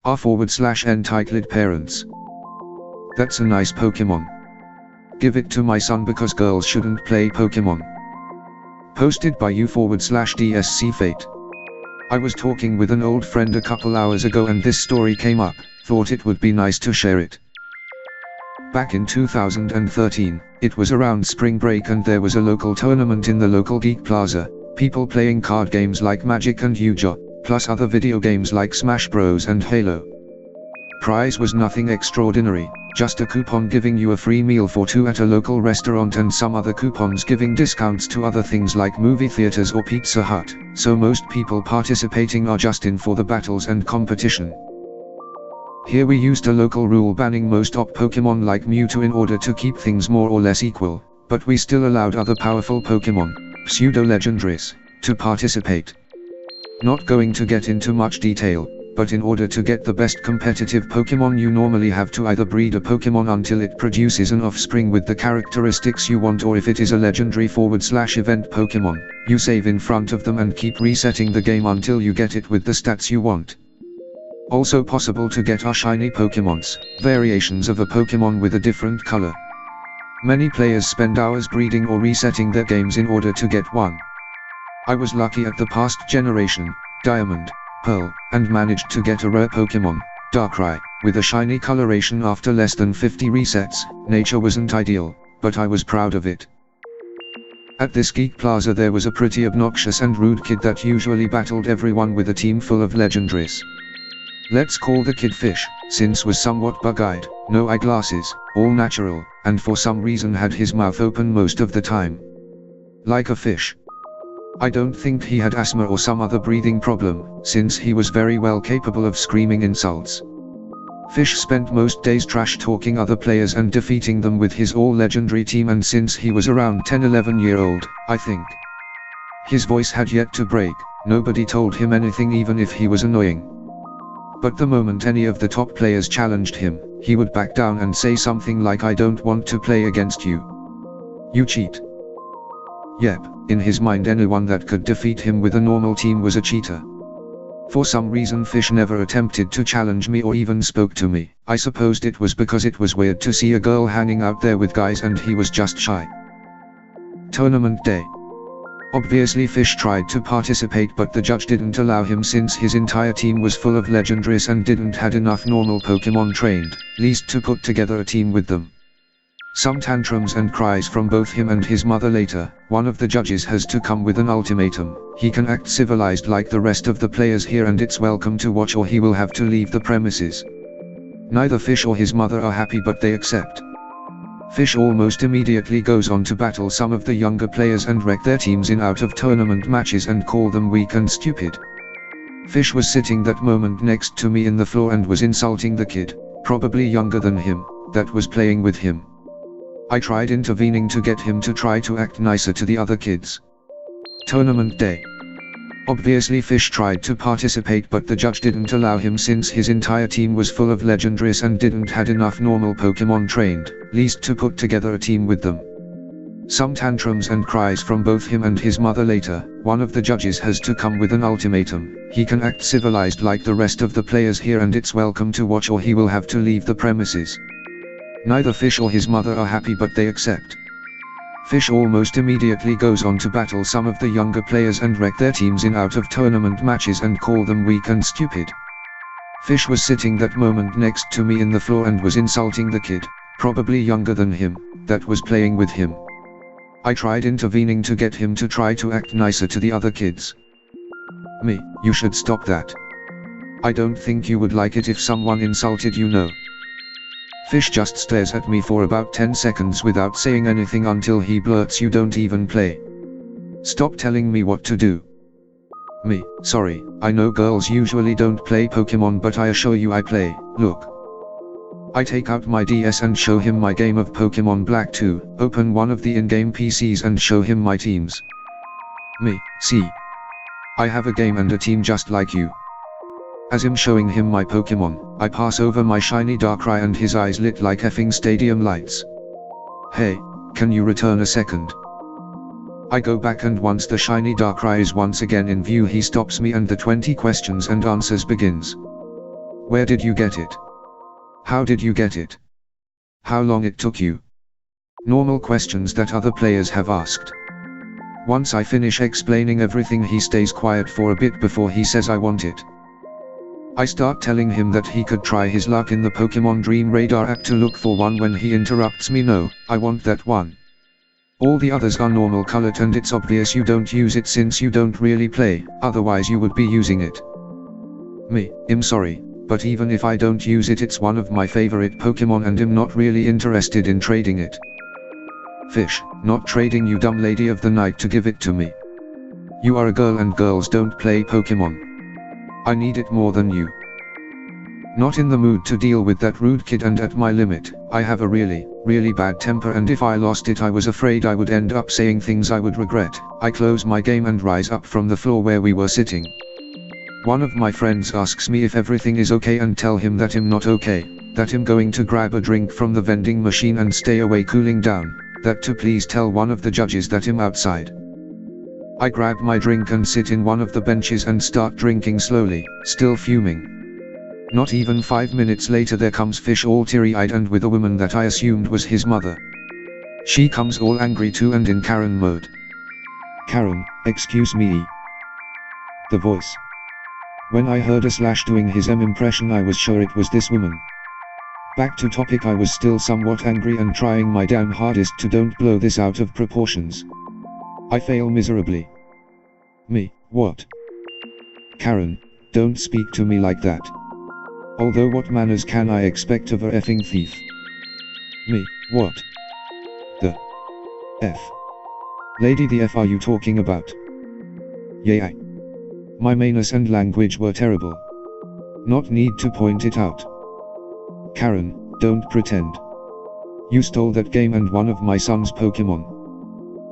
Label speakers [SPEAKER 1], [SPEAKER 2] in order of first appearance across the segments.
[SPEAKER 1] r/entitled parents. That's a nice Pokemon. Give it to my son because girls shouldn't play Pokemon. Posted by u/DSC-Fate. I was talking with an old friend a couple hours ago and this story came up, thought it would be nice to share it. Back in 2013, it was around spring break and there was a local tournament in the local Geek Plaza, people playing card games like Magic and Yu-Gi-Oh, plus other video games like Smash Bros and Halo. Prize was nothing extraordinary, just a coupon giving you a free meal for two at a local restaurant and some other coupons giving discounts to other things like movie theaters or Pizza Hut, so most people participating are just in for the battles and competition. Here we used a local rule banning most OP Pokemon like Mewtwo in order to keep things more or less equal, but we still allowed other powerful Pokemon, pseudo-legendaries, to participate. Not going to get into much detail, but in order to get the best competitive Pokemon you normally have to either breed a Pokemon until it produces an offspring with the characteristics you want, or if it is a legendary /event Pokemon, you save in front of them and keep resetting the game until you get it with the stats you want. Also possible to get are shiny Pokemons, variations of a Pokemon with a different color. Many players spend hours breeding or resetting their games in order to get one. I was lucky at the past generation, Diamond, Pearl, and managed to get a rare Pokemon, Darkrai, with a shiny coloration after less than 50 resets. Nature wasn't ideal, but I was proud of it. At this Geek Plaza there was a pretty obnoxious and rude kid that usually battled everyone with a team full of legendaries. Let's call the kid Fish, since was somewhat bug-eyed, no eyeglasses, all natural, and for some reason had his mouth open most of the time. Like a fish. I don't think he had asthma or some other breathing problem, since he was very well capable of screaming insults. Fish spent most days trash-talking other players and defeating them with his all-legendary team, and since he was around 10-11-year-old, I think. His voice had yet to break, nobody told him anything even if he was annoying. But the moment any of the top players challenged him, he would back down and say something like, "I don't want to play against you. You cheat." Yep, in his mind anyone that could defeat him with a normal team was a cheater. For some reason Fish never attempted to challenge me or even spoke to me. I supposed it was because it was weird to see a girl hanging out there with guys and he was just shy. Tournament day. Obviously Fish tried to participate but the judge didn't allow him since his entire team was full of legendaries and didn't had enough normal Pokemon trained, least to put together a team with them. Some tantrums and cries from both him and his mother later. One of the judges has to come with an ultimatum. He can act civilized like the rest of the players here and it's welcome to watch, or he will have to leave the premises. Neither Fish or his mother are happy but they accept. Fish almost immediately goes on to battle some of the younger players and wreck their teams in out-of-tournament matches and call them weak and stupid. Fish was sitting that moment next to me in the floor and was insulting the kid, probably younger than him, that was playing with him. I tried intervening to get him to try to act nicer to the other kids. Tournament day. Obviously Fish tried to participate but the judge didn't allow him since his entire team was full of legendaries and didn't had enough normal Pokemon trained, least to put together a team with them. Some tantrums and cries from both him and his mother later. One of the judges has to come with an ultimatum. He can act civilized like the rest of the players here and it's welcome to watch, or he will have to leave the premises. Neither Fish or his mother are happy but they accept. Fish almost immediately goes on to battle some of the younger players and wreck their teams in out-of-tournament matches and call them weak and stupid. Fish was sitting that moment next to me in the floor and was insulting the kid, probably younger than him, that was playing with him. I tried intervening to get him to try to act nicer to the other kids. "Me, you should stop that. I don't think you would like it if someone insulted you, no." Fish just stares at me for about 10 seconds without saying anything until he blurts, "You don't even play. Stop telling me what to do." Me, "Sorry, I know girls usually don't play Pokemon but I assure you I play, look." I take out my DS and show him my game of Pokemon Black 2, open one of the in-game PCs and show him my teams. Me, "See. I have a game and a team just like you." As I'm showing him my Pokemon, I pass over my shiny Darkrai and his eyes lit like effing stadium lights. "Hey, can you return a second?" I go back and once the shiny Darkrai is once again in view he stops me and the 20 questions and answers begins. Where did you get it? How did you get it? How long it took you? Normal questions that other players have asked. Once I finish explaining everything, he stays quiet for a bit before he says I want it. I start telling him that he could try his luck in the Pokemon Dream Radar app to look for one when he interrupts me. No, I want that one. All the others are normal colored and it's obvious you don't use it since you don't really play, otherwise you would be using it. I'm sorry, but even if I don't use it, it's one of my favorite Pokemon and I'm not really interested in trading it. Fish, not trading, you dumb lady of the night, to give it to me. You are a girl and girls don't play Pokemon. I need it more than you. Not in the mood to deal with that rude kid and at my limit. I have a really bad temper and if I lost it I was afraid I would end up saying things I would regret. I close my game and rise up from the floor where we were sitting. One of my friends asks me if everything is okay and tell him that I'm not okay, that I'm going to grab a drink from the vending machine and stay away cooling down, that to please tell one of the judges that I'm outside. I grab my drink and sit in one of the benches and start drinking slowly, still fuming. Not even 5 minutes later there comes Fish all teary-eyed and with a woman that I assumed was his mother. She comes all angry too and in Karen mode. Karen, excuse me. The voice. When I heard a / doing his impression I was sure it was this woman. Back to topic, I was still somewhat angry and trying my damn hardest to don't blow this out of proportions. I fail miserably. What? Karen, don't speak to me like that. Although what manners can I expect of a effing thief? What? The F? Lady, the F are you talking about? Yeah. My manners and language were terrible. Not need to point it out. Karen, don't pretend. You stole that game and one of my son's Pokemon.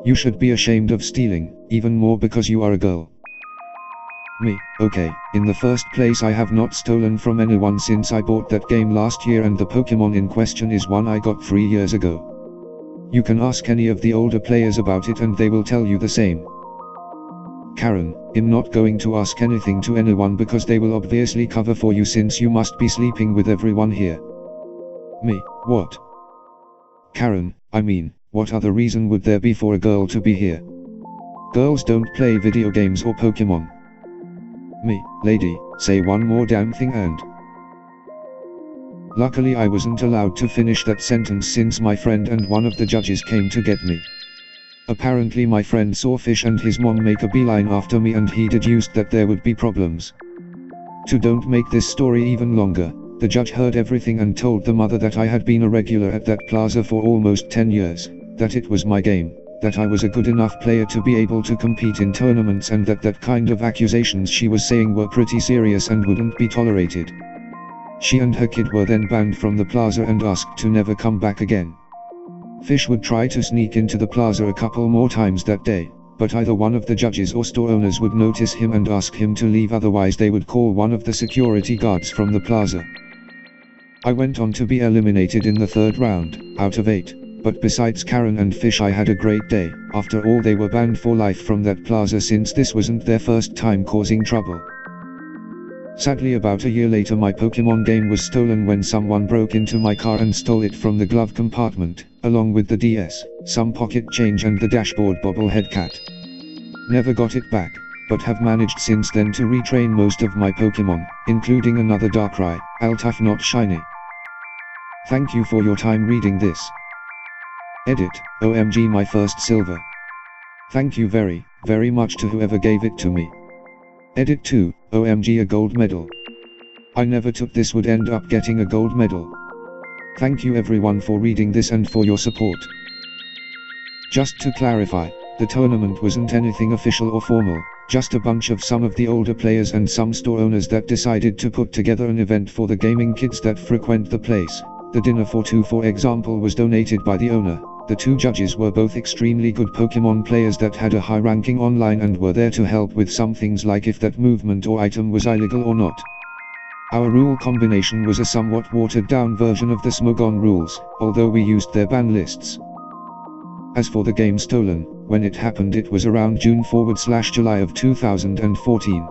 [SPEAKER 1] You should be ashamed of stealing, even more because you are a girl. Okay, in the first place I have not stolen from anyone since I bought that game last year and the Pokemon in question is one I got 3 years ago. You can ask any of the older players about it and they will tell you the same. Karen, I'm not going to ask anything to anyone because they will obviously cover for you since you must be sleeping with everyone here. What? Karen, I mean, what other reason would there be for a girl to be here? Girls don't play video games or Pokemon. Lady, say one more damn thing and... Luckily I wasn't allowed to finish that sentence since my friend and one of the judges came to get me. Apparently my friend saw Fish and his mom make a beeline after me and he deduced that there would be problems. To don't make this story even longer, the judge heard everything and told the mother that I had been a regular at that plaza for almost 10 years, that it was my game, that I was a good enough player to be able to compete in tournaments and that kind of accusations she was saying were pretty serious and wouldn't be tolerated. She and her kid were then banned from the plaza and asked to never come back again. Fish would try to sneak into the plaza a couple more times that day, but either one of the judges or store owners would notice him and ask him to leave, otherwise they would call one of the security guards from the plaza. I went on to be eliminated in the 3rd round, out of 8. But besides Karen and Fish I had a great day. After all, they were banned for life from that plaza since this wasn't their first time causing trouble. Sadly, about a year later my Pokemon game was stolen when someone broke into my car and stole it from the glove compartment, along with the DS, some pocket change and the dashboard bobblehead cat. Never got it back, but have managed since then to retrain most of my Pokemon, including another Darkrai, Altaf not shiny. Thank you for your time reading this. Edit, OMG my first silver. Thank you very much to whoever gave it to me. Edit 2, OMG a gold medal. I never took this would end up getting a gold medal. Thank you everyone for reading this and for your support. Just to clarify, the tournament wasn't anything official or formal, just a bunch of some of the older players and some store owners that decided to put together an event for the gaming kids that frequent the place. The dinner for two, for example, was donated by the owner. The 2 judges were both extremely good Pokemon players that had a high ranking online and were there to help with some things like if that movement or item was illegal or not. Our rule combination was a somewhat watered down version of the Smogon rules, although we used their ban lists. As for the game stolen, when it happened it was around June/July of 2014.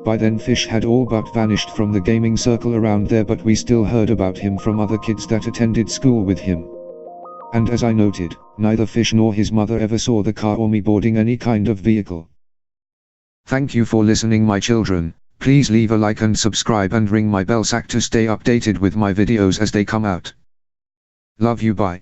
[SPEAKER 1] By then Fish had all but vanished from the gaming circle around there, but we still heard about him from other kids that attended school with him. And as I noted, neither Fish nor his mother ever saw the car or me boarding any kind of vehicle. Thank you for listening, my children. Please leave a like and subscribe and ring my bell sack to stay updated with my videos as they come out. Love you, bye.